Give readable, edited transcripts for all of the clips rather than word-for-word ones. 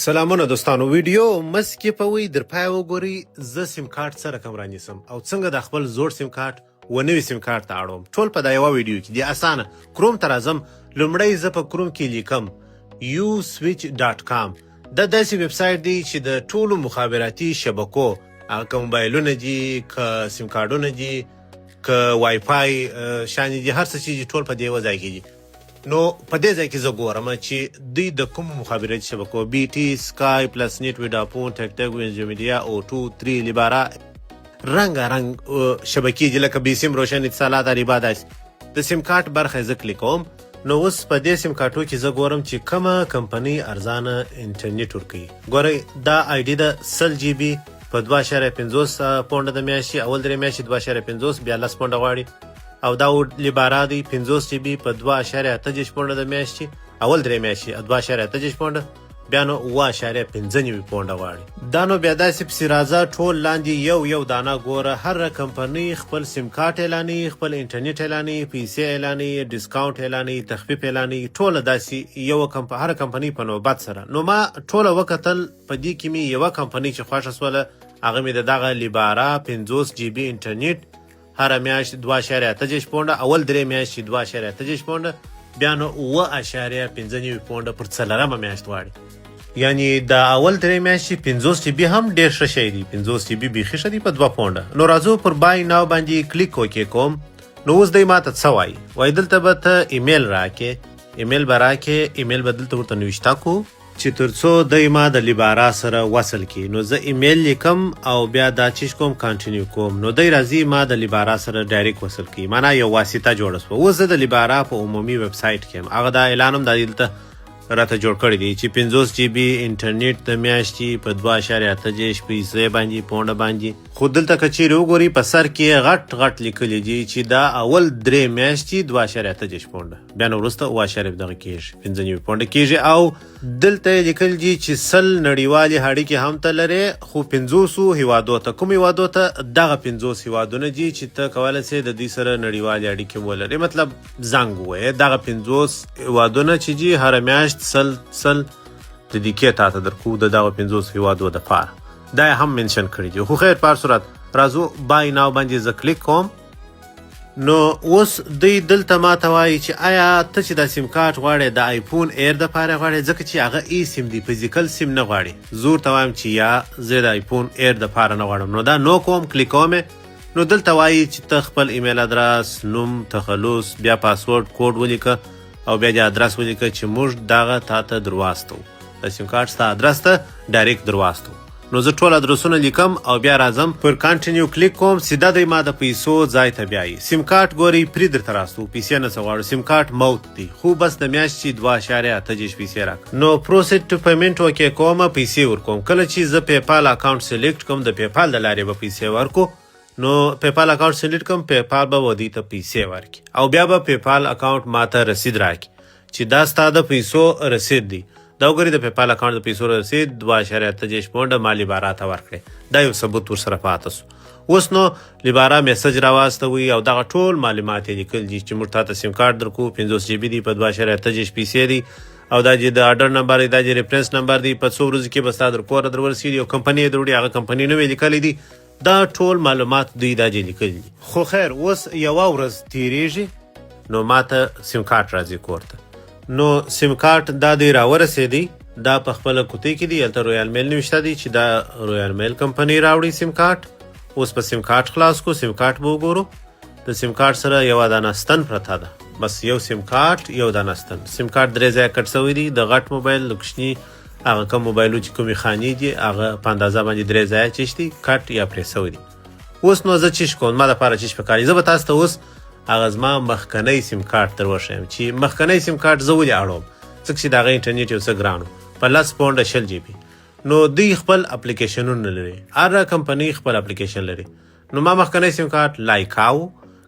سلامونه دوستانو ویډیو مسکې پوي در پای وګوري زه سیم کارت سره کوم رانیسم او څنګه د خپل زوړ سیم کارت و نوي سیم کارت ته اړوم ټول په دا یوه ویډیو کې دی اسانه کروم ته راځم لومړی زه په کروم کې لیکم uswitch.com دا داسې ویب سایټ دی چې د ټولو مخابراتي شبکو هغه که موبایلونه دي که سیم کارډونه دي که وای فای شانې دي هر څه چې دي ټول په دې یوه ځای کې دي نو په دې ځای کې زه ګورم چې دوی د کومو مخابراتي شبکو بي ټي سکای پلس نیټ ویډاپون ټک ټک وینز میډیا او 2 3 لیبارا رنګ شبکې دي لکه بي سیم روشن اتصالات اریبا داسې د سیم کارت برخه زه کلیک کوم نو اوس په دې سیم کارتو کې زه ګورم چې کومه کمپنۍ ارزانه انټرنیټ ورکوي ګورئ دا آی ډي د 100 جی بي په 2.50 پونډه د میاشتې اول درې میاشتې 2.50 بیا 10 پونډه غواړي او دا لیبارا دی 50 جی بی په 2.8 پونډه د میاشتې اول درې میاشتې 2.8 پونډه بیا نو 1.15 پونډه غواړي دا نو بیا داسې پسې راځه ټول لاندې یو دانه ګوره هر کمپنۍ خپل سیم کارت اعلاني خپل انټرنیټ اعلاني پیسې اعلاني ډسکاونټ اعلاني تخفیف اعلاني ټوله داسې هر کمپنۍ په نوبت سره نو ما ټوله وکتل په دې کې مې یوه کمپنۍ چې خوښه سوله هغه مې د دغه لیبارا 50 جی بی انټرنیټ هر میاشت 2.8 پونډه اول درې میاشتې 2.8 پونډه بیا نو 1.15 پونډه پر څلورمه میاشت غواړي یعنی د اول درې میاشتې 50 جی بي هم ډېر ښه شی دی 50 جی بي بیخي ښه دی په 2 پونډه نو راځو پر بای ناو باندې کلیک وکې کوم نو اوس دی ماته څه وایي دلته به ته ایمیل راکې ایمیل به راکې ایمیل به دلته ورته نوشته کو چې تر څو دی ما د لیبارا سره وصل کی نو زه ایمیل لیکم او بیا دا چیش کوم کانټینیو کوم نو دی راځي ما د لیبارا سره ډایرکټ وصل کی معنا یو واسطه جوړه شوه اوس زه د لیبارا په عمومي ویب سایټ کې هغه دا اعلان هم دلته راته جوړ کړی دی چې 50 جی بي انټرنیټ د میاشتې په 2.8 پیسې باندې پونډه باندې خو دلته که چیرې وګورئ په سر کې غټ لیکلی دي چې دا اول درې میاشتې 2.8 پونډه بیا نو وروسته 2.5 کېږي 15 پونډه کېږي او دلته یې لیکل دي چې 100 نړیوالې اړیکې هم ته لرې خو 500 هیوادو ته کوم هیوادو ته دغه 50 هیوادونه دي چې ته کولی سې د دوی سره نړیوالې اړیکې ولرې مطلب زنګ ووایې دغه 50 هیوادونه چې دي هره میاشت سل دیدیکې تاته درکو د دغه 50 هیوادو دپاره دا یې هم منشن کړي دي خو خیر په هر صورت راځو بای ناو باندې زه کلیک کوم نو اوس دوی دلته ماته وایي چې آیا ته چې دا سیم کارت غواړې د آیفون ایر دپاره غواړې ځکه چې هغه ای سیم دی فزیکل سیم نه غواړي زه ورته وایم چې یا زه د آیفون ایر دپاره نه غواړم نو دا نو کوم کلیک کوم نو دلته وایي چې ته خپل ایمیل ادرس نوم تخلص بیا پاسورډ کوډ ولیکه او بیا د ادرس ولیکه چې موږ دغه تاته درواستو د سیم کارت ستا ادرس ته ډایرکټ درواستو نو زه ټول ادرسونه لیکم او بیا راځم پر کانټینیو کلیک کوم سیده دی ما د پیسو ځای ته بیایي سیم کارت ګورئ پرې درته راستو پیسې نه څه غواړو سیم کارت موت دی خو بس د میاشتې 2.8 پیسې راک نو پروسیډ ټو پیمنټ وکې کوم پیسې ورکوم کله چې زه پیپال اکاونټ سلیکټ کوم د پیپال د لارې به پیسې ورکو نو پیپال اکاونټ سلیکټ کوم پیپال به ودی ته پیسې ورکړي او بیا به پیپال اکاونټ ماته رسید راکړي چې دا ستا د پیسو رسید دی دا وګورئ د پیپال اکاونټ د پیسو رسید 2.8 پونډه ما لیبارا ته ورکړی دا یو ثبوت ورسره پاته سو اوس نو لیبارا میسج راواستوي او دغه ټول معلومات یې لیکل دي چې موږ تاته سیم کارت درکو 50 جی بي دی په 2.8 پیسې دی او دا چې د اډر نمبر دی دا چې ریفرنس نمبر دی په څو ورځو کې به ستا در کوره در ورسېږي او کمپنۍ یې دروړي هغه کمپنۍ نوم یې لیکلی دی دا ټول معلومات دوی دا چې لیکلي دي خو خیر اوس یوه ورځ تیریږي نو ماته سیم کارت راځي کور ته نو سیم کارت دا دی راورسېدی دا په خپله کوتۍ کې دی هلته رویال میل نوشته دی چې دا رویال میل کمپنۍ راوړي سیم کارت اوس په سیم کارت خلاص کو سیم کارت به وګورو د سیم کارت سره یوه دانه ستن پرته ده بس یو سیم کارت یو دانه ستن سیم کارت درې ځایه کټ شوی دی د غټ موبایل د کوچني هغه کوم موبایلو چې کومې خانې دي هغه په اندازه باندې درې ځایه چیش دي کټ یا پرې شوی دی اوس نو زه چیش کوم ما دپاره چیش پکار دي زه به تاسو ته اوس هغه زما مخکنی سیم کارت در وښیم چې مخکنی سیم کارت زه ولې اړوم ځکه چې د هغه انټرنیټ یو څه ګران په 10 پونډه 20 جی بي نو دوی خپل اپلیکیشنونه لري هر کمپنۍ خپل اپلیکیشن لري نو ما مخکنی سیم کارت لایکاو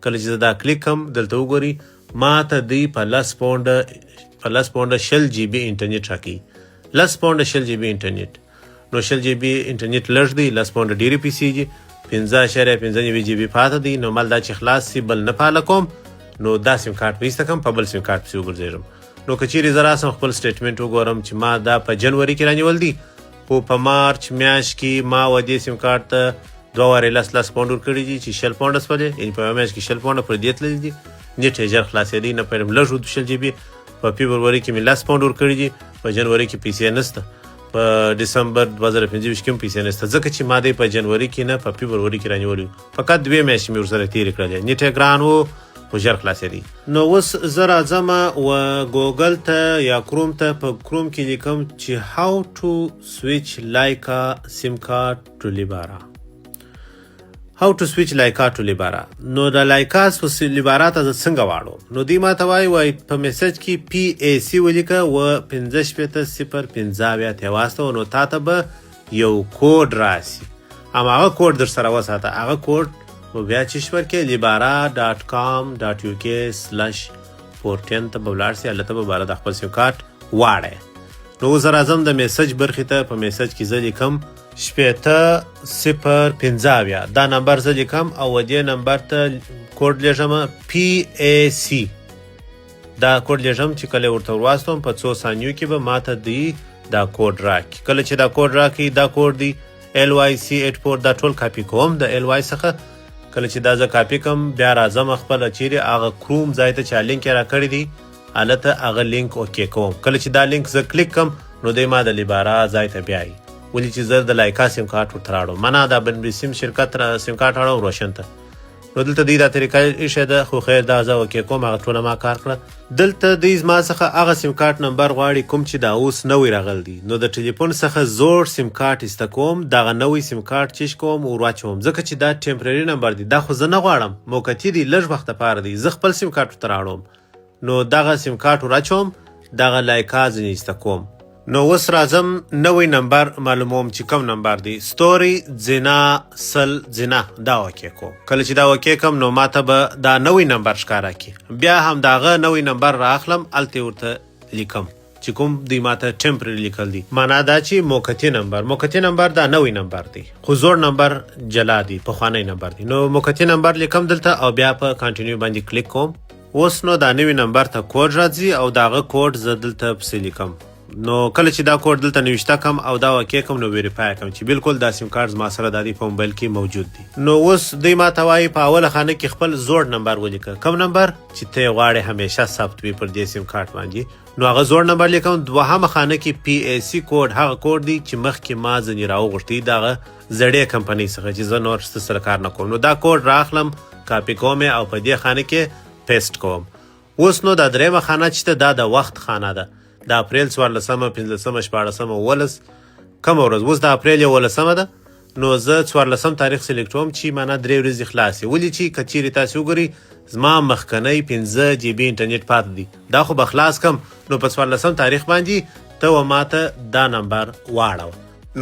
کله چې زه دا کلیک کوم دلته وګورئ ما ته دوی په 10 پونډه 20 جی بي انټرنیټ راکوي 10 پونډه 20 جی بي انټرنیټ نو 20 جی بي انټرنیټ لږ دی 10 پونډه ډېرې پیسې دي 15.15 جی بي پاته دی نو مال دا چې خلاص سي بل نه پاله کوم نو دا سیم کارت به ایسته کم په بل سیم کارت پسې وګرځېږم نو که چیرې زه راسم خپل سټیټمنټ وګورم چې ما دا په جنوري کې رانیول دي، خو په مارچ میاشت کې ما ودې سیم کارت ته 2 وارې 10 پاونډ ورکړي دي چې 60 پاونډه سولې، یعنې په یوه میاشت کې 60 پاونډه پر دې تللي دي. نیټ یې ژر خلاصېدی، نه پیرم لږ و 200 جی بي. په فبروري کې مې 10 پاونډ ورکړي دي، په جنوري کې پیسې نشته، په ډسمبر 2025 کې هم پیسې نشته، ځکه چې ما دې په جنوري کې نه په فبروري کې رانیولي وو. فقط 2 میاشتې مې ورسره تېرې کړلې. نیټ یې ګران و خو ژر خلاصېدی. نو اوس زه راځم و ګوګل ته یا کروم ته. په کروم کې لیکم چې how to switch Lyca SIM card to Libara. how to switch Lyca to Libara. نو د Lyca څخه Libara ته څنګه واړو؟ نو دوی ماته وایي په میسج کې PAC ولیکه و 55 واستوه، نو تا ته به یو کوډ راسي، هماغه کوډ در سره وساته. هغه کوډ و بیا چې ورکې libara.com.uk/410 ته به ولاړ سي، هلته به باره د خپل سیم کارت واړی. نو اوس راځم د میسج برخې ته. په میسج کې زه لیکم 8005 دا نمبر زه لیکم او دې نمبر ته کوډ لیږم PAC. دا کوډ لیږم چې کله ورته ورواستوم په 2 ثانیو کې به ماته دی دا کوډ راکړي. کله چې دا کوډ راکړي، دا کوډ دی LYC84، دا ټول کاپي کوم د LY څخه. کله چې دا زه کاپي کوم بیا راځم خپل چیرې هغه کروم ځای ته چې لینک یې راکړی دی هلته هغه لینک اوکې کوم. کله چې دا لینک زه کلیک کوم نو دی ما د لیبارا ځای ته بیایي، ولې چې زه د Lyca سیم کارت ورته راوړم. منه دا بنبي سیم شرکت سیم کارت راوړم روشن ته. نو دلته دی دا طریقه ایښې ده، خو خیر دا زه اوکې کوم، هغه ټوله ما کار کړه. دلته دی زما څخه هغه سیم کارت نمبر غواړي کوم چې دا اوس نوی راغلی دی. نو د ټلیفون څخه زوړ سیم کارت ایسته کوم، دغه نوی سیم کارت چیش کوم او واچوم، ځکه چې دا ټمپرري نمبر دی، دا خو زه نه غواړم، موقتي دی، لږ وخت لپاره دی، زه خپل سیم کارت ورته راوړم. نو دغه سیم کارت ور اچوم، دغه Lyca ځینې ایسته کوم. نو اوس راځم نوی نمبر معلوموم چې کوم نمبر دی. ستوري زینا سل زینا دا اوکې کوم. کله چې دا اوکې کوم نو ماته به دا نوی نمبر ښکاره کړي. بیا هم دغه نوی نمبر رااخلم، هلته ورته لیکم چې کوم دوی ماته ټمپرري لیکل دي، معنا دا چې موقتي نمبر دا نوی نمبر دی، خو زوړ نمبر جلا دی، پخوانی نمبر دی. نو موقتي نمبر لیکم دلته او بیا په کانټینیو باندې کلیک کوم. اوس نو دا نوی نمبر ته کوډ راځي او دغه کوډ زه دلته پسې لیکم. نو کله چې دا کوډ دلته نوشته کم او دا اوکې کوم نو ویریفای کوم چې بالکل دا سیم کارت زما سره د دې په موبایل کې موجود دی. نو اوس دوی ماته وایي په اوله خانه کې خپل زوړ نمبر ولیکه، کوم نمبر چې ته غواړې همیشه ثبت وي پر دې سیم کارت باندې. نو هغه زوړ نمبر لیکم. دوهمه خانه کې PAC کوډ هغه کوډ دی چې مخکې ما ځینې راوغوښتي دغه زړې کمپنۍ څخه چې زه نور سره کار نه کوم. نو دا کوډ راخلم، کاپي کوم او په دې خانه کې پیسټ کوم. اوس نو دا درېمه خانه چې دا د وخت خانه ده، د اپریل 14 15 16 19 کوم ورځ. اوس د اپریل 11 ده، نو زه 14 تاریخ سلیکټوم چې معنا 3 ورځې خلاصې، ولې چې که چیرې تاسې وګورئ زما مخکنی 15 GB انټرنیټ پاتې دی، دا خو به خلاص کم. نو په 14 تاریخ باندې ته و ماته دا نمبر واړو.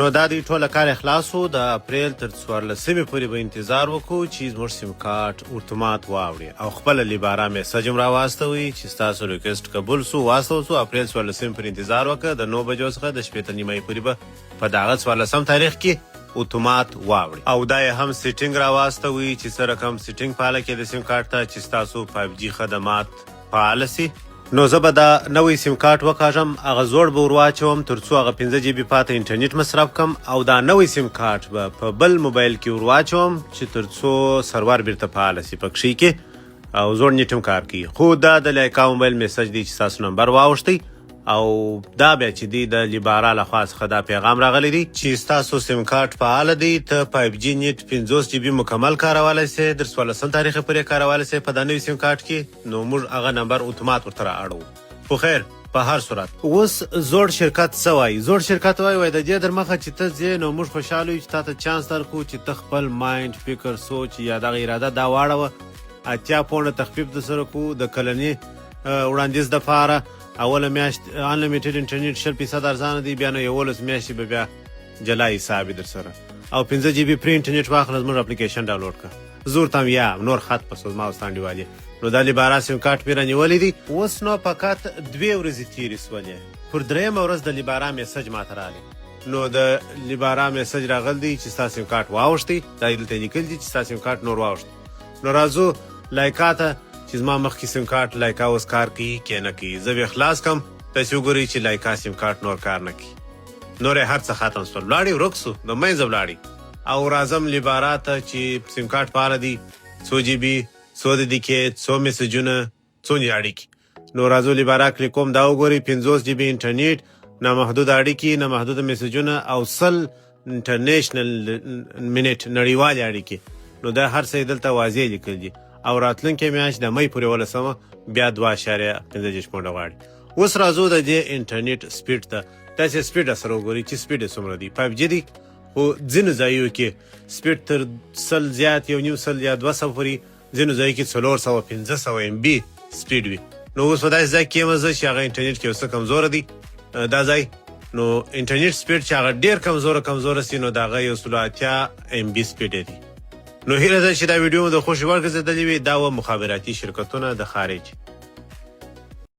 نو دا دی ټوله کار خلاصو. د اپریل تر 14 پورې به انتظار وکړو چې زموږ سیم کارت اتومات واوړي او خپل لیبارا میسج هم راواستوي چې ستاسو ریکویسټ قبول سو واستو سو. اپریل 14 پورې انتظار وکړه، د 9 بجو څخه د شپې تر نیمایي پورې به په دغه 14 تاریخ کې اتومات واوړي. او دا یې هم سیټینګ راواستوي چې څه رقم سیټینګ فعاله کړي د سیم کارت ته چې ستاسو 5G خدمات فعال سي. نو زه به دا نوی سیم کارت وکاږم، هغه زوړ به ور واچوم تر څو هغه 15 GB پاته انټرنیټ مصرف کم، او دا نوی سیم کارت به په بل موبایل کې ور واچوم چې تر څو سرور بیرته فعال سي پکښې کې او زوړ نیټ هم کار کوي. خو دا د Lyca موبایل میسج دی چې تاسو نمبر واوښتی او دا بیا چې دی د لیبارا لخوا څخه دا پیغام راغلی دی چې ستاسو سیم کارت فعال دی، ته 5G نیټ 50 GB مکمل کارولی سي، در 14 تاریخ پورې کارولی سي په دا نوي سیم کارت کې. نو موږ هغه نمبر اتومات ورته رااړو. خو خیر په هر صورت اوس زوړ شرکت څه وایي؟ زوړ شرکت وایي د دې در مخه چې ته ځې نو موږ خوشحاله یو چې تا ته چانس درکړو چې ته خپل مایند، فکر، سوچ یا دغه اراده دا واړوه. 80 پونډه تخفیف در سره کوو د کلني وړاندیز دپاره. اوله میاشت انلیمیټډ انټرنیټ 100% ارزانه دی، بیا نو 11 میاشتې به بیا جلا حساب در سره او 15 GB پری انټرنیټ واخله، زموږ اپلیکیشن ډاونلوډ کړه، زور تم یا نور خط پس ما واستانډي والی. نو د لیبارا سیم کارت مې رانیولی دی. اوس نو فقط 2 ورځې تېرې سولې، پر درېیمه ورځ د لیبارا میسج ماته راغلی. نو د لیبارا میسج راغلی دی چې ستا سیم کارت واوښتی، دا دلته لیکل دي چې ستا سیم کارت نور واوښت. نو راځو Lyca ته چې زما مخکې سیم کارت لایکا اوس کار کوي که نه کوي. زه به خلاص کم تاسې وګورئ چې لایکا سیم کارت نور کار نه کوي. نور یې هر څه ختم شول، ولاړې ورک سو، د منځه ولاړې. او راځم لیبارا ته چې سیم کارت پاره دي 100 جی بي 100 دقیقې 100 میسجونه څومره اړیکې. نو راځو لیبارا کلیک کوم، دا وګورئ 50 جی بي انټرنیټ، نامحدود اړیکې، نامحدود میسجونه او 100 انټرنیشنل منټ نړیوالې اړیکې. نو دا هر څه دلته واضح لیکل دي. او راتلونکې میاشت د مې پورې 18 بیا 2.15 پونډه غواړي. اوس راځو د دې انټرنیټ سپیډ ته. تاسې سپیډ سره وګورئ چې سپیډ څومره دی. 5G دی خو ځینو ځایو کې سپیډ تر 100 زیات 1.5 یا 200 پورې، ځینو ځایو کې 400-500 MB سپیډ وي. نو اوس په داسې ځای کې یم زه چې هغه انټرنیټ کې اوس کمزوره دی دا ځای. نو انټرنیټ سپیډ چې هغه ډېر کمزوره سي، نو د هغه 180 MB سپیډ دی. نو هیله ده چې دا ویډیو مو د خوښې وړ ګرځېدلې وي. دا و مخابراتي شرکتونه د خارج.